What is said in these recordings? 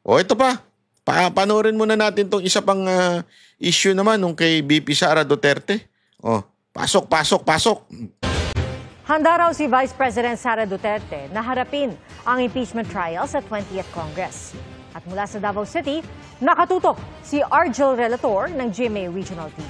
O ito pa, panoorin muna natin tong isa pang issue naman nung kay BP Sara Duterte. O, pasok. Handa raw si Vice President Sara Duterte na harapin ang impeachment trial sa 20th Congress. At mula sa Davao City, nakatutok si Argel Relator ng GMA Regional TV.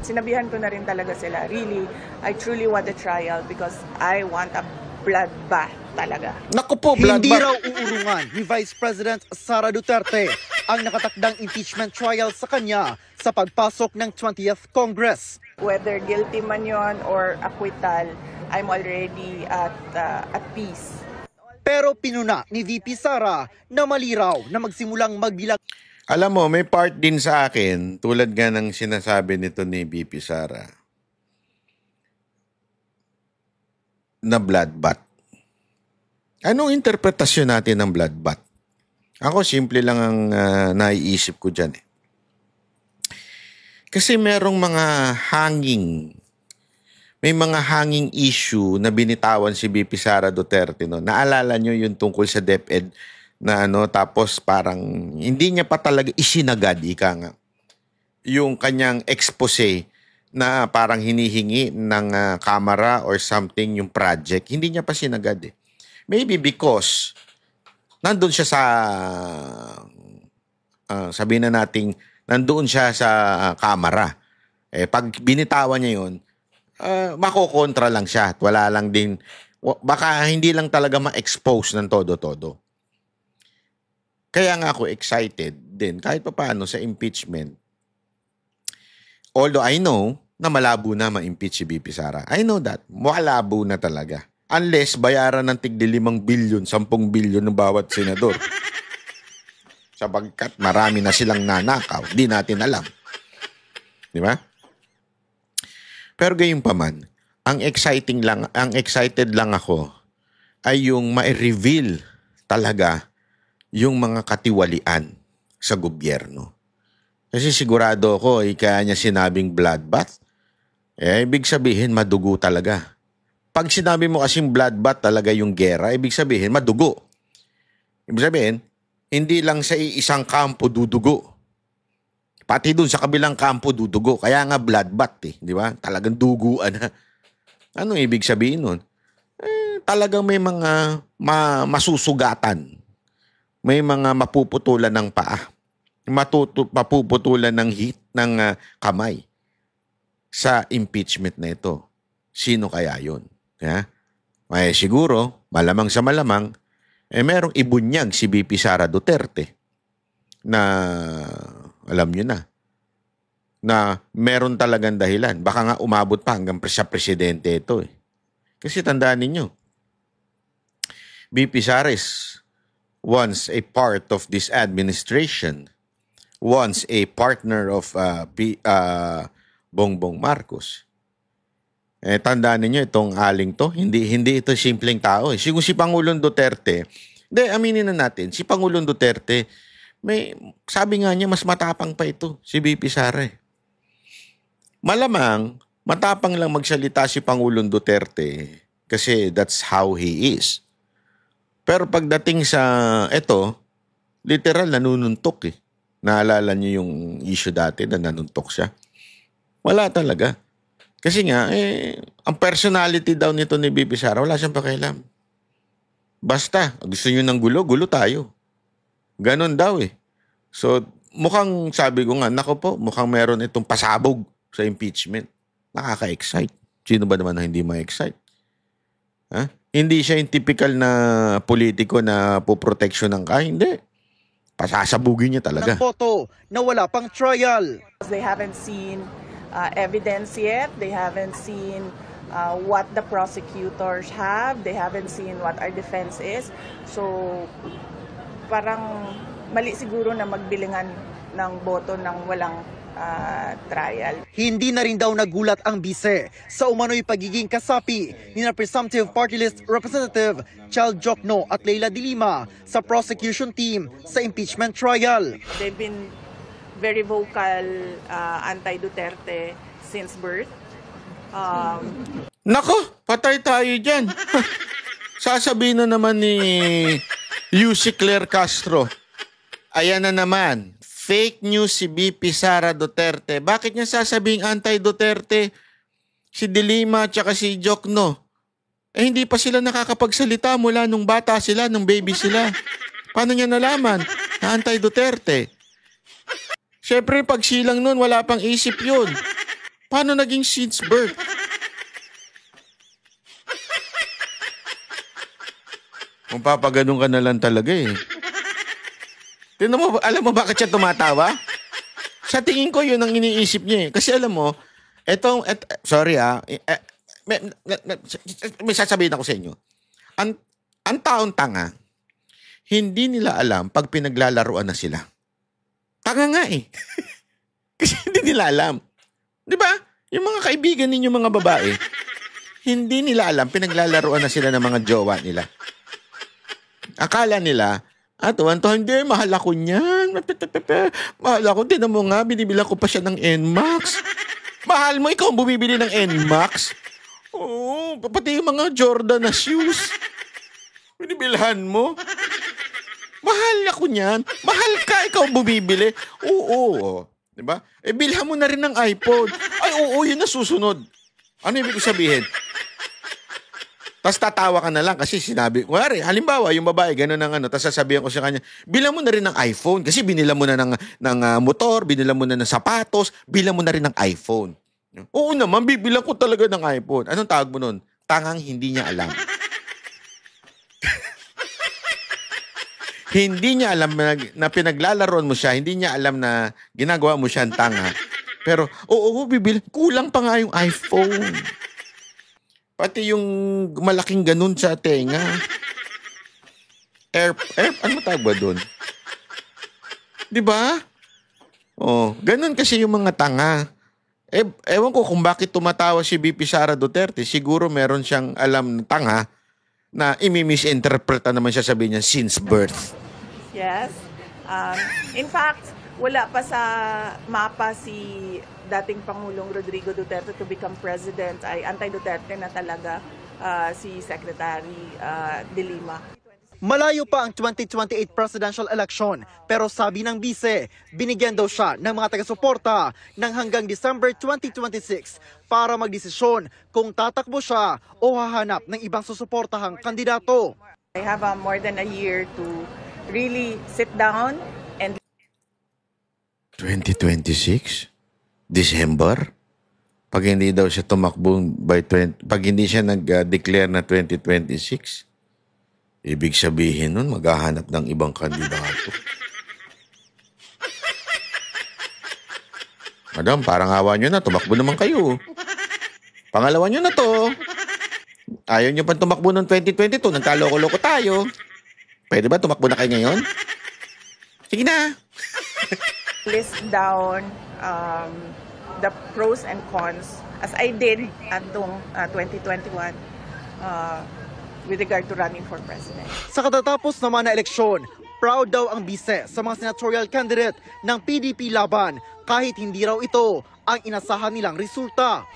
Sinabihan ko na rin talaga sila, really, I truly want a trial because I want a bloodbath talaga. Naku po, bloodbath. Hindi raw uurungan ni Vice President Sara Duterte ang nakatakdang impeachment trial sa kanya sa pagpasok ng 20th Congress. Whether guilty man yon or acquittal, I'm already at peace. Pero pinuna ni VP Sara na mali raw na magsimulang magbilang. Alam mo, may part din sa akin, tulad nga ng sinasabi nito ni VP Sara, na bloodbath. Anong interpretasyon natin ng bloodbath? Ako, simple lang ang naiisip ko dyan. Kasi merong may mga hanging issue na binitawan si VP Sara Duterte. No? Naalala nyo yung tungkol sa DepEd na tapos parang hindi niya pa talaga isinagad, ika nga, yung kanyang expose na parang hinihingi ng kamera or something yung project. Hindi niya pa sinagad eh. Maybe because nandun siya sa, sabihin na nating, nandoon siya sa kamera. Pag binitawan niya yun, makokontra lang siya at wala lang din, baka hindi lang talaga ma-expose ng todo-todo. Kaya nga ako excited din kahit pa paano sa impeachment. Although I know na malabo na ma-impeach si VP Sara. I know that. Malabo na talaga. Unless bayaran ng tigli 5 billion, 10 billion ng bawat senador. Sapagkat marami na silang nanakaw. Di natin alam. Di ba? Pero gayon pa man, ang excited lang ako ay yung ma-reveal talaga yung mga katiwalian sa gobyerno. Kasi sigurado ako, kaya niya sinabing bloodbath, ibig sabihin madugo talaga. Pag sinabi mo kasing bloodbath talaga yung gera, ibig sabihin madugo. Ibig sabihin, hindi lang sa isang kampo dudugo. Pati dun sa kabilang kampo dudugo. Kaya nga bloodbath di ba? Talagang duguan na. Ano ibig sabihin nun? Talagang may mga masusugatan. May mga mapuputulan ng paa. Mapuputulan ng kamay sa impeachment na ito. Sino kaya yun? Siguro, malamang sa malamang, merong ibunyag si VP Sara Duterte na, alam nyo na meron talagang dahilan. Baka nga umabot pa hanggang sa presidente ito. Kasi tandaan ninyo, VP Sara is once a part of this administration, once a partner of Bongbong Marcos. Tandaan niyo itong aling to, hindi ito simpleng tao. Si Pangulong Duterte, aminin na natin, si Pangulong Duterte, sabi nga niya mas matapang pa ito, si VP Sara. Malamang, matapang lang magsalita si Pangulong Duterte kasi that's how he is. Pero pagdating sa ito, literal nanununtok Naalala niyo yung issue dati na nanuntok siya? Wala talaga. Kasi nga, ang personality daw nito ni VP Sara, wala siyang pakialam. Basta, gusto niyo ng gulo, gulo tayo. Ganon daw So, mukhang sabi ko nga, nako po, mukhang meron itong pasabog sa impeachment. Nakaka-excite. Sino ba naman na hindi ma-excite? Hindi siya yung typical na politiko na puproteksyonan ka. Hindi. Pasasabugin niya talaga. Ng photo na wala pang trial. They haven't seen evidence yet. They haven't seen what the prosecutors have. They haven't seen what our defense is. So, parang mali siguro na magbilingan ng boto ng walang trial. Hindi na rin daw nagulat ang bise sa umano'y pagiging kasapi ni na presumptive party list representative Chal Jokno at Leila de Lima sa prosecution team sa impeachment trial. They've been very vocal anti-Duterte since birth. Nako, patay tayo dyan. Sasabihin na naman ni Yussi Claire Castro, ayan na naman, fake news si BP Sara Duterte. Bakit niya sasabing anti-Duterte si De Lima at saka si Jokno? Eh hindi pa sila nakakapagsalita mula nung bata sila, nung baby sila. Paano niya nalaman na anti-Duterte? Siyempre pag silang nun, wala pang isip yun. Paano naging since birth? Kung papaganon ka na lang talaga eh. Tingnan mo, alam mo bakit siya tumatawa? Sa tingin ko yun ang iniisip niya eh. Kasi alam mo, sorry may sasabihin ako sa inyo. Ang taong tanga, hindi nila alam pag pinaglalaruan na sila. Tanga nga eh. Kasi hindi nila alam. Di ba? Yung mga kaibigan ninyo mga babae, hindi nila alam pinaglalaruan na sila ng mga jowa nila. Akala nila, hindi, mahal ako niyan. Mahal ako, tinan mo nga, binibilang ko pa siya ng NMAX. Mahal mo, ikaw ang bumibili ng NMAX? Oo, pati yung mga Jordan na shoes. Binibilhan mo? Mahal ako niyan. Mahal ka, ikaw ang bumibili. Oo. Diba? Eh, bilhan mo na rin ng iPhone. Ay, oo, yun na susunod. Ano ibig sabihin? Tapos tatawa ka na lang kasi sinabi, halimbawa, yung babae, gano'n ng tapos sasabihan ko sa kanya, bilang mo na rin ng iPhone kasi binila mo na ng motor, binila mo na ng sapatos, bilang mo na rin ng iPhone. Oo naman, bibilang ko talaga ng iPhone. Anong tawag mo nun? Tangang hindi niya alam. Hindi niya alam na pinaglalaroan mo siya, hindi niya alam na ginagawa mo siyang tanga. Pero, oo, bibilang, kulang pa nga yung iPhone. Pati yung malaking ganun sa tenga. Ano tawag ba doon? Diba? Oh, ganun kasi yung mga tanga. Ewan ko kung bakit tumatawa si BP Sara Duterte. Siguro meron siyang alam na tanga na imi-misinterpreta naman siya, sabihin niya since birth. Yes. In fact, wala pa sa mapa si dating Pangulong Rodrigo Duterte to become president. Ay anti-Duterte na talaga si Secretary De Lima. Malayo pa ang 2028 presidential election pero sabi ng bise, binigyan daw siya ng mga taga-suporta ng hanggang December 2026 para magdesisyon kung tatakbo siya o hahanap ng ibang susuportahang kandidato. I have more than a year to really sit down and 2026? December? Pag hindi daw siya tumakbo pag hindi siya nag-declare na 2026, ibig sabihin nun, maghahanap ng ibang kandidato. Madam, parang awa nyo na, tumakbo naman kayo. Pangalawa nyo na to. Ayaw nyo pa tumakbo noong 2022, nagkaloko-loko tayo. Pwede ba tumakbo na kayo ngayon? Sige na. list down the pros and cons as I did at 2021 with regard to running for president. Sa katatapos naman na eleksyon, proud daw ang bise sa mga senatorial candidate ng PDP laban kahit hindi raw ito ang inasahan nilang resulta.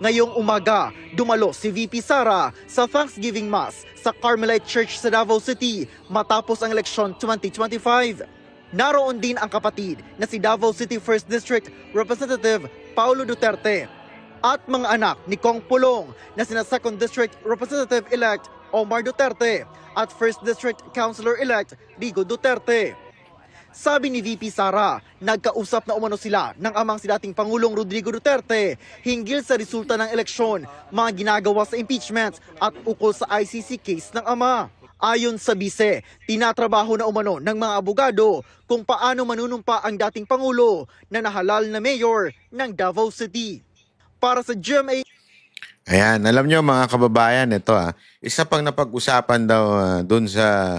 Ngayong umaga, dumalo si VP Sara sa Thanksgiving Mass sa Carmelite Church sa Davao City matapos ang eleksyon 2025. Naroon din ang kapatid na si Davao City 1st District Representative Paulo Duterte at mga anak ni Kong Pulong na sina 2nd District Representative-elect Omar Duterte at 1st District Councilor-elect Vigo Duterte. Sabi ni VP Sara, nagkausap na umano sila ng amang si dating Pangulong Rodrigo Duterte hinggil sa resulta ng eleksyon, mga ginagawa sa impeachment at ukol sa ICC case ng ama. Ayon sa bise, tinatrabaho na umano ng mga abogado kung paano manunumpa ang dating Pangulo na nahalal na mayor ng Davao City. Para sa GMA... Ayan, alam nyo mga kababayan, ito isa pang napag-usapan daw dun sa...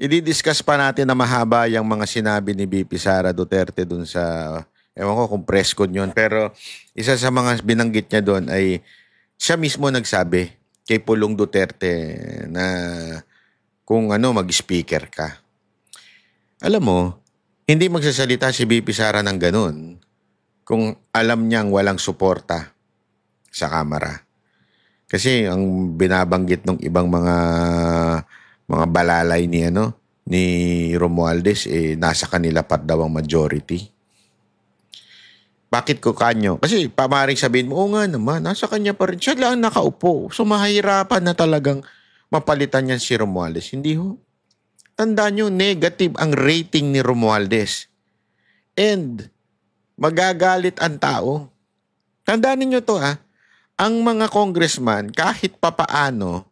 I-discuss pa natin na mahaba yung mga sinabi ni BP Sara Duterte dun sa... Ewan ko kung press con yun. Pero isa sa mga binanggit niya doon ay siya mismo nagsabi kay Pulong Duterte na kung mag-speaker ka. Alam mo, hindi magsasalita si BP Sara ng ganun kung alam niyang walang suporta sa kamera. Kasi ang binabanggit ng ibang mga balalay ni Romualdez nasa kanila pa daw ang majority. Bakit ko kanyo? Kasi pamaring sabihin mo, oo nga naman, nasa kanya pa rin. Siya lang nakaupo. So mahirapan na talagang mapalitan niyan si Romualdez. Hindi ho. Tandaan nyo, negative ang rating ni Romualdez. And magagalit ang tao. Tandaan niyo to ang mga congressman, kahit papaano,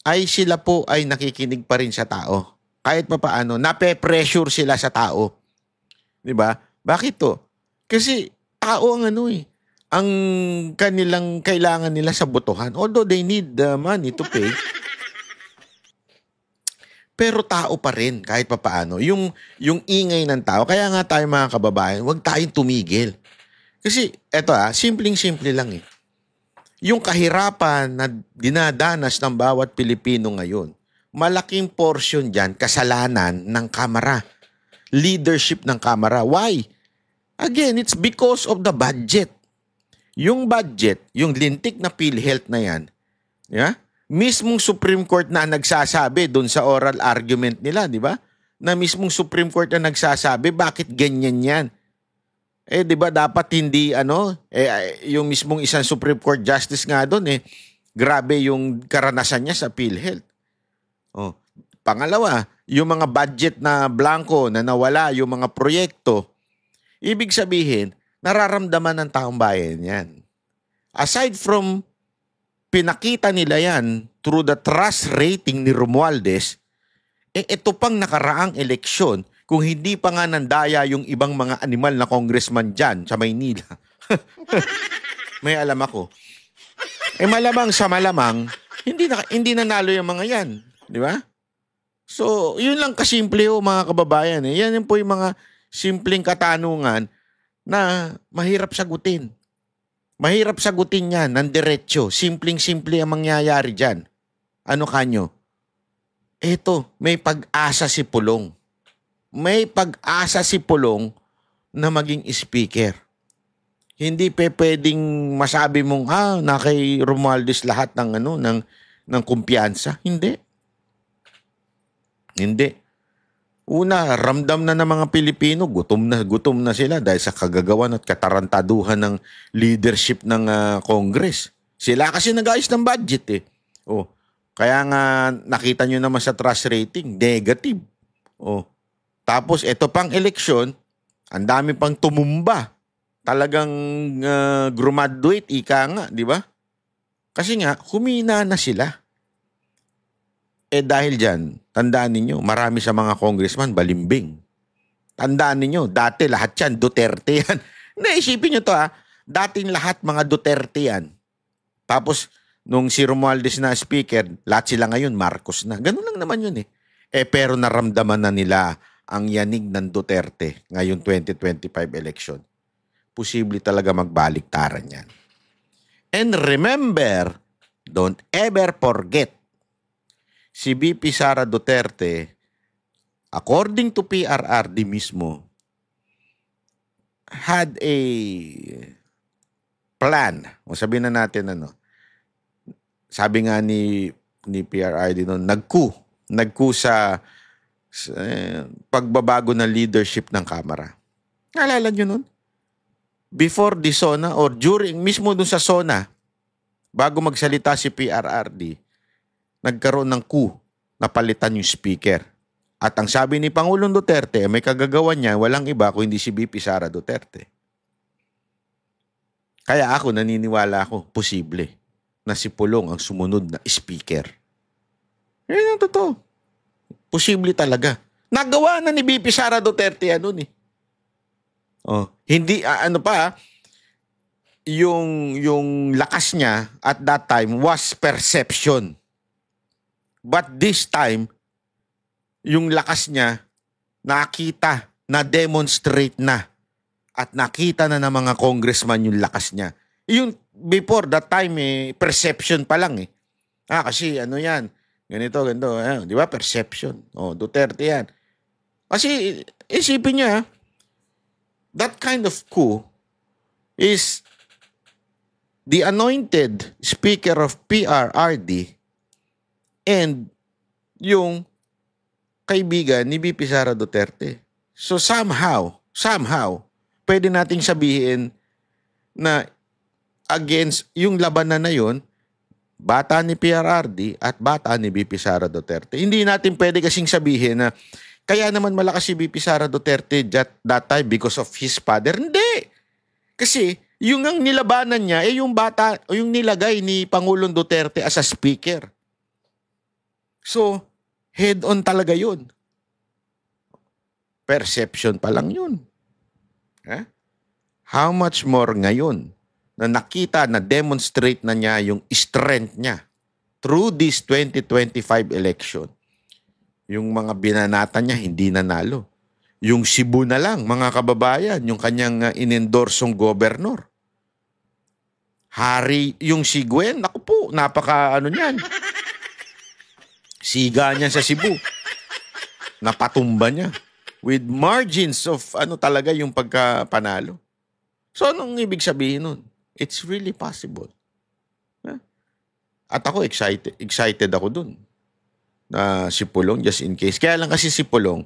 ay sila po ay nakikinig pa rin sa tao. Kahit papaano, nape-pressure sila sa tao. Diba? Bakit to? Kasi tao ang ang kanilang kailangan nila sa botohan. Although they need the money to pay, pero tao pa rin kahit papaano. Yung ingay ng tao. Kaya nga tayo mga kababayan, huwag tayong tumigil. Kasi eto simpleng-simple lang Yung kahirapan na dinadanas ng bawat Pilipino ngayon, malaking portion dyan kasalanan ng Kamara. Leadership ng Kamara. Why? Again, it's because of the budget. Yung budget, yung lintik na PhilHealth na yan, mismong Supreme Court na nagsasabi doon sa oral argument nila, di ba? Na mismong Supreme Court na nagsasabi, bakit ganyan yan? Di ba dapat hindi yung mismong isang Supreme Court Justice nga doon grabe yung karanasan niya sa PhilHealth. Pangalawa, yung mga budget na blanco na nawala, yung mga proyekto, ibig sabihin, nararamdaman ng taong bayan yan. Aside from pinakita nila yan through the trust rating ni Romualdez, ito pang nakaraang eleksyon, kung hindi pa nga nandaya yung ibang mga animal na congressman dyan sa Maynila. May alam ako. Malamang sa malamang, hindi nanalo yung mga yan. Di ba? So, yun lang kasimple mga kababayan. Yan po yung mga simpleng katanungan na mahirap sagutin. Mahirap sagutin yan ng diretso. Simpleng-simple ang mangyayari dyan. Ano kanyo? Eto, may pag-asa si Pulong. May pag-asa si Pulong na maging speaker. Hindi pwedeng masabi mong na kay Romualdez lahat ng ng kumpiyansa. Hindi. Una, ramdam na ng mga Pilipino, gutom na sila dahil sa kagagawan at katarantaduhan ng leadership ng Congress. Sila kasi nag-ayos ng budget kaya nga nakita nyo naman sa trust rating, negative. Tapos ito pang eleksyon, ang dami pang tumumba. Talagang graduate, ika nga, di ba? Kasi nga, humina na sila. Dahil dyan, tandaan ninyo, marami sa mga congressman balimbing. Tandaan ninyo, dati lahat yan, Duterte yan. Naisipin nyo to dating lahat mga Duterte yan. Tapos, nung si Romualdez na speaker, lahat sila ngayon, Marcos na. Ganun lang naman yun pero naramdaman na nila ang yanig ng Duterte ngayon 2025 election. Posible talaga magbaliktaran yan. And remember, don't ever forget, si VP Sara Duterte, according to PRRD mismo, had a plan. O sabihin na natin sabi nga ni PRRD noon, nagku sa pagbabago ng leadership ng Kamara. Naalala nyo nun? Before the SONA or during, mismo dun sa SONA, bago magsalita si PRRD, nagkaroon ng coup na palitan yung speaker. At ang sabi ni Pangulong Duterte, may kagagawan niya, walang iba kung hindi si VP Sara Duterte. Kaya naniniwala ako, posible na si Pulong ang sumunod na speaker. Yan ang totoo. Posible talaga. Nagawa na ni VP Sara Duterte noon hindi yung lakas niya at that time was perception. But this time, yung lakas niya nakita, na-demonstrate na at nakita na ng mga congressman yung lakas niya. Yung before that time perception pa lang kasi yan, ganito, di ba? Perception. Duterte yan. Kasi isipin niya, that kind of coup is the anointed Speaker of PRRD and yung kaibigan ni VP Sara Duterte. So somehow, pwede nating sabihin na against yung labanan na yun, bata ni PRRD at bata ni VP Sara Duterte. Hindi natin pwede kasing sabihin na kaya naman malakas si VP Sara Duterte that time because of his father. Hindi! Kasi yung ang nilabanan niya yung bata o yung nilagay ni Pangulong Duterte as a speaker. So, head-on talaga yun. Perception pa lang yun. How much more ngayon na nakita na demonstrate na niya yung strength niya through this 2025 election. Yung mga binanata niya hindi nanalo. Yung Cebu na lang, mga kababayan, yung kanyang inendorsong gobernador. Hari, yung si Gwen, naku po, napaka niyan. Siga niya sa Cebu. Napatumba niya. With margins of talaga yung pagkapanalo. So anong ibig sabihin nun? It's really possible. At ako excited ako dun. Na si Pulong, just in case. Kaya lang kasi si Pulong,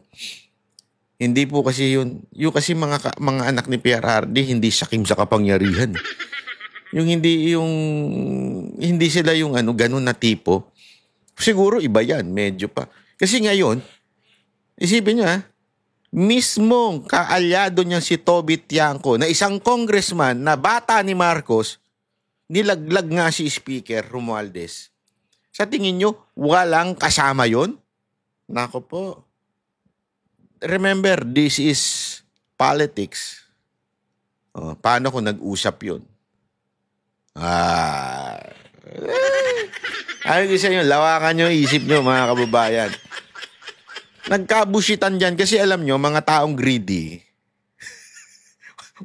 hindi po kasi yun. Yung kasi mga anak ni PRRD, hindi sakim sa kapangyarihan. Hindi sila yung ganun na tipo. Siguro iba yan, medyo pa. Kasi ngayon, isipin nyo mismong kaalyado niyang si Toby Tiangco na isang congressman na bata ni Marcos, nilaglag nga si Speaker Romualdez. Sa tingin nyo, walang kasama yon? Nako po. Remember, this is politics. Paano kung nag-usap yun? Ayaw ko sa inyo, lawakan nyo, isip nyo mga kababayan. Nagkabusitan dyan kasi alam nyo, mga taong greedy.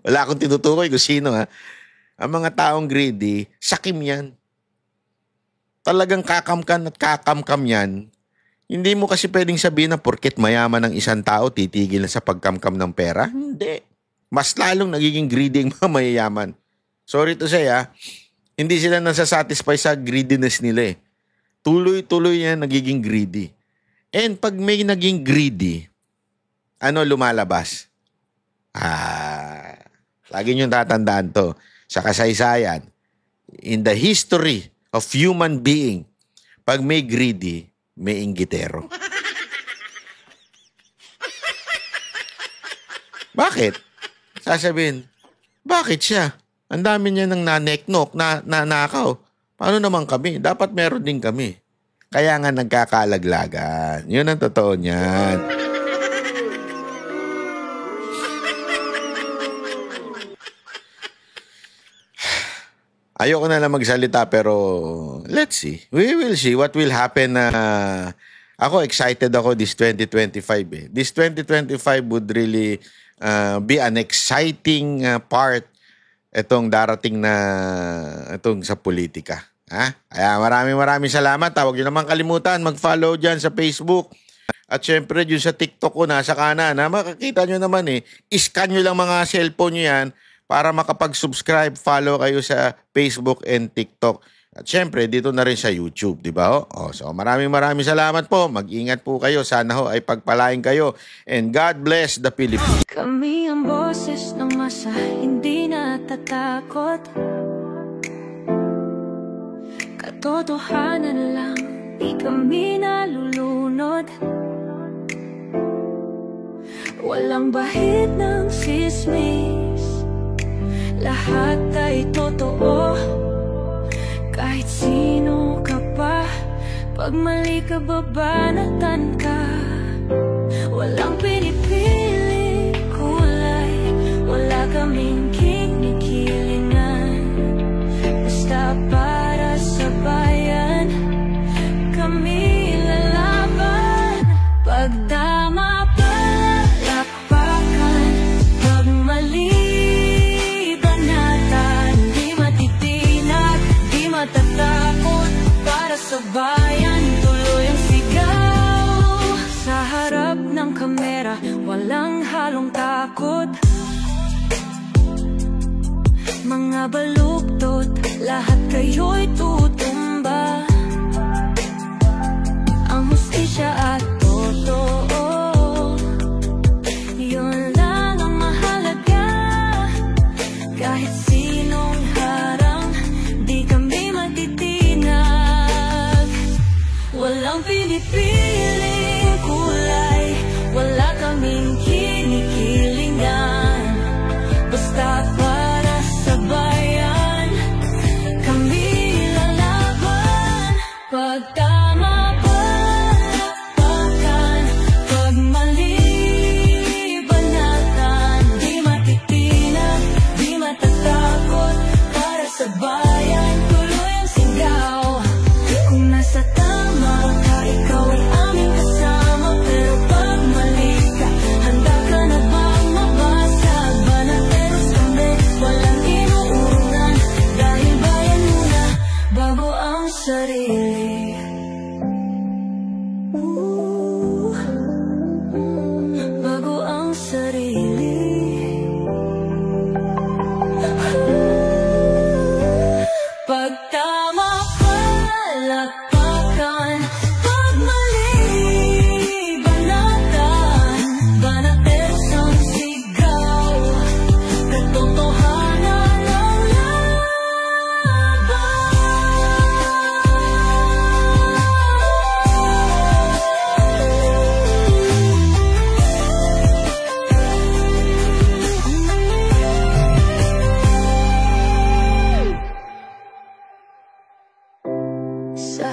Wala akong tinutukoy kung sino Ang mga taong greedy, sakim yan. Talagang kakamkan at kakamkam yan. Hindi mo kasi pwedeng sabihin na porket mayaman ng isang tao, titigil na sa pagkamkam ng pera. Hindi. Mas lalong nagiging greedy ang mga mayayaman. Sorry to say hindi sila nasasatisfy sa greediness nila Tuloy-tuloy yan nagiging greedy. And pag may naging greedy, lumalabas? Lagi nyo tatandaan to. Sa kasaysayan, in the history of human being, pag may greedy, may inggitero. Bakit? Sasabihin, bakit siya? Ang dami niya nang naneknok, nanakaw. Paano naman kami? Dapat meron din kami. Kaya nga nagkakalaglagan. Yun ang totoo niyan. Ayoko na lang magsalita pero let's see. We will see what will happen. Ako excited ako this 2025 This 2025 would really be an exciting part itong darating na itong sa politika. Kaya maraming salamat. Huwag nyo naman kalimutan mag-follow dyan sa Facebook. At syempre dyan sa TikTok ko nasa kanan. Makakita nyo naman iscan nyo lang mga cellphone nyo yan para makapag-subscribe, follow kayo sa Facebook and TikTok. At syempre, dito na rin sa YouTube, di ba? So maraming salamat po. Mag-ingat po kayo. Sana ay pagpalain kayo. And God bless the Philippines. Kami ang boses ng masa, hindi natatakot. Katotohanan lang, di kami nalulunod. Walang bahid ng sismis, lahat ay totoo. Kahit sino ka pa, pag mali ka babanatan ka. Walang pinipili kulay, wala kaming kinikilingan. Basta para sa bayan, kami lalaban. Pag tama palakpakan, pag mali banatan. Di matitinag, di matatakot, para sa bayan tuloy ang sigaw. Sa harap ng kamera, walang halong takot. mga baluktot, lahat kayo'y tutumba. Ang hustisya at totoo, yun lang ang mahalaga. Kahit sinong harang, di kami matitinag. Walang pinipiling kulay, wala kaming kinikilingan. Basta para sa bayan, kami lalaban. Pag tama palakpakan, pag mali banatan. Di matitinag, di matatakot, para sa bayan tuloy ang sigaw. Kung nasa tama ka, ikaw ay aming kasama. Pero pag mali ka, handa ka na bang mabasag? Banateros kami, walang inuunan, dahil bayan muna bago ang sarili. Bago ang sarili. Pag tama palakpakan, pag mali banatan. Banateros ang sigaw, katotohanan ang laban. Sa